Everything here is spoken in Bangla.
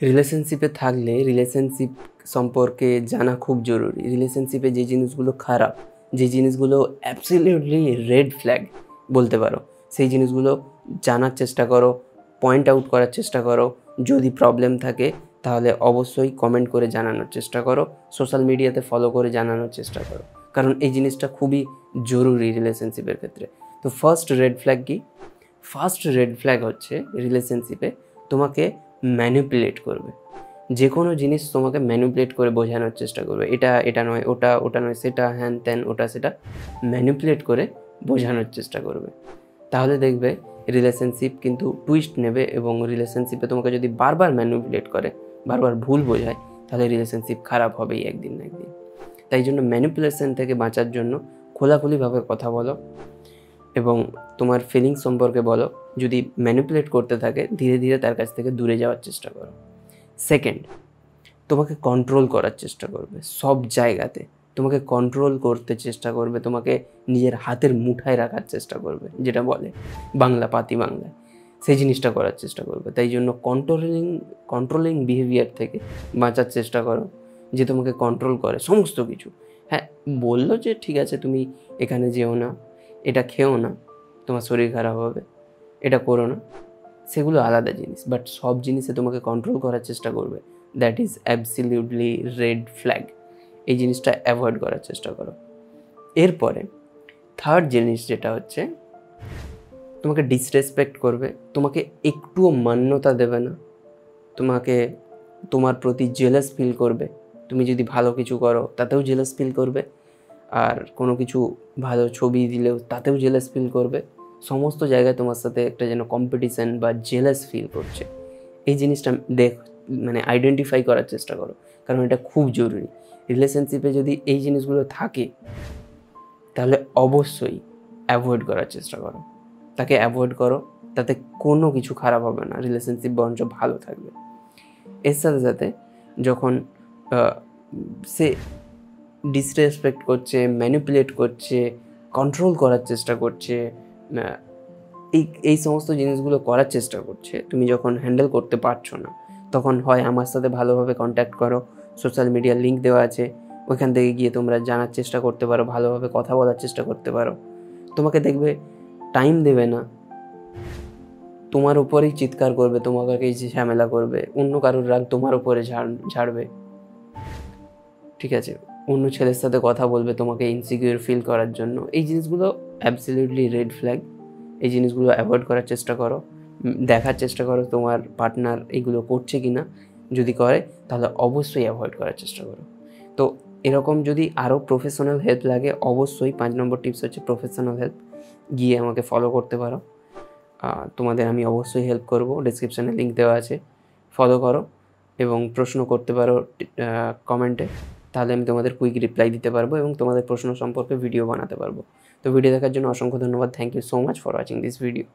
রিলেশনশিপে থাকলে রিলেশনশিপ সম্পর্কে জানা খুব জরুরি। রিলেশনশিপে যে জিনিসগুলো খারাপ, যে জিনিসগুলো অ্যাবসলিউটলি রেড ফ্ল্যাগ বলতে পারো, সেই জিনিসগুলো জানার চেষ্টা করো, পয়েন্ট আউট করার চেষ্টা করো। যদি প্রবলেম থাকে তাহলে অবশ্যই কমেন্ট করে জানানোর চেষ্টা করো, সোশ্যাল মিডিয়াতে ফলো করে জানানোর চেষ্টা করো, কারণ এই জিনিসটা খুবই জরুরি রিলেশনশিপের ক্ষেত্রে। তো ফার্স্ট রেড ফ্ল্যাগ কি? ফার্স্ট রেড ফ্ল্যাগ হচ্ছে রিলেশনশিপে তোমাকে ম্যানিপুলেট করবে। যে কোনো জিনিস তোমাকে ম্যানিপুলেট করে বোঝানোর চেষ্টা করবে, এটা এটা নয়, ওটা ওটা নয়, সেটা হ্যান ত্যান ওটা সেটা ম্যানিপুলেট করে বোঝানোর চেষ্টা করবে। তাহলে দেখবে রিলেশনশিপ কিন্তু টুইস্ট নেবে, এবং রিলেশনশিপে তোমাকে যদি বারবার ম্যানিপুলেট করে, বারবার ভুল বোঝায়, তাহলে রিলেশনশিপ খারাপ হবেই একদিন না একদিন। তাই জন্য ম্যানিপুলেশন থেকে বাঁচার জন্য খোলাখুলিভাবে কথা বলো এবং তোমার ফিলিংস সম্পর্কে বলো। যদি ম্যানিপুলেট করতে থাকে, ধীরে ধীরে তার কাছ থেকে দূরে যাওয়ার চেষ্টা করো। সেকেন্ড, তোমাকে কন্ট্রোল করার চেষ্টা করবে সব জায়গাতে, তোমাকে কন্ট্রোল করতে চেষ্টা করবে, তোমাকে নিজের হাতের মুঠায় রাখার চেষ্টা করবে, যেটা বলে বাংলা পাতি বাংলায়, সেই জিনিসটা করার চেষ্টা করবে। তাই জন্য কন্ট্রোলিং বিহেভিয়ার থেকে বাঁচার চেষ্টা করো, যে তোমাকে কন্ট্রোল করে সমস্ত কিছু। হ্যাঁ, বললো যে ঠিক আছে তুমি এখানে যেও না, এটা খেও না, তোমার শরীর খারাপ হবে, এটা করো না, সেগুলো আলাদা জিনিস, বাট সব জিনিসে তোমাকে কন্ট্রোল করার চেষ্টা করবে, that is absolutely red flag. এই জিনিসটা অ্যাভয়েড করার চেষ্টা করো। এরপরে থার্ড জিনিস যেটা হচ্ছে, তোমাকে ডিসরেসপেক্ট করবে, তোমাকে একটুও মান্যতা দেবে না, তোমাকে তোমার প্রতি জেলাস ফিল করবে। তুমি যদি ভালো কিছু করো তাতেও জেলাস ফিল করবে, আর কোনো কিছু ভালো ছবি দিলেও তাতেও জেলাস ফিল করবে। সমস্ত জায়গায় তোমার সাথে একটা যেন কম্পিটিশান বা জেলাস ফিল করছে। এই জিনিসটা মানে আইডেন্টিফাই করার চেষ্টা করো, কারণ এটা খুব জরুরি। রিলেশনশিপে যদি এই জিনিসগুলো থাকে তাহলে অবশ্যই অ্যাভয়েড করার চেষ্টা করো, তাকে অ্যাভয়েড করো, তাতে কোনো কিছু খারাপ হবে না, রিলেশনশিপ বরঞ্চ ভালো থাকবে। এর সাথে সাথে যখন সে ডিসরেসপেক্ট করছে, ম্যানিপুলেট করছে, কন্ট্রোল করার চেষ্টা করছে, এই সমস্ত জিনিসগুলো করার চেষ্টা করছে, তুমি যখন হ্যান্ডেল করতে পারছো না, তখন হয় আমার সাথে ভালোভাবে কন্ট্যাক্ট করো, সোশ্যাল মিডিয়ার লিঙ্ক দেওয়া আছে, ওইখান থেকে গিয়ে তোমরা জানার চেষ্টা করতে পারো, ভালোভাবে কথা বলার চেষ্টা করতে পারো। তোমাকে দেখবে টাইম দেবে না, তোমার উপরেই চিৎকার করবে, তোমাকে যে ঝামেলা করবে, অন্য কারোর রাগ তোমার উপরে ঝাড়বে, ঠিক আছে, অন্য ছেলের সাথে কথা বলবে তোমাকে ইনসিকিউর ফিল করার জন্য। এই জিনিসগুলো অ্যাবসলিউটলি রেড ফ্ল্যাগ। এই জিনিসগুলো অ্যাভয়েড করার চেষ্টা করো, দেখার চেষ্টা করো তোমার পার্টনার এইগুলো করছে কি না, যদি করে তাহলে অবশ্যই অ্যাভয়েড করার চেষ্টা করো। তো এরকম যদি আরও প্রফেশনাল হেল্প লাগে, অবশ্যই 5 নম্বর টিপস হচ্ছে প্রফেশনাল হেল্প, গিয়ে আমাকে ফলো করতে পারো, তোমাদের আমি অবশ্যই হেল্প করব। ডেসক্রিপশানে লিঙ্ক দেওয়া আছে, ফলো করো এবং প্রশ্ন করতে পারো কমেন্টে, তাহলে আমি তোমাদের কুইক রিপ্লাই দিতে পারবো এবং তোমাদের প্রশ্ন সম্পর্কে ভিডিও বানাতে পারবো। তো ভিডিও দেখার জন্য অসংখ্য ধন্যবাদ। Thank you so much for watching this video.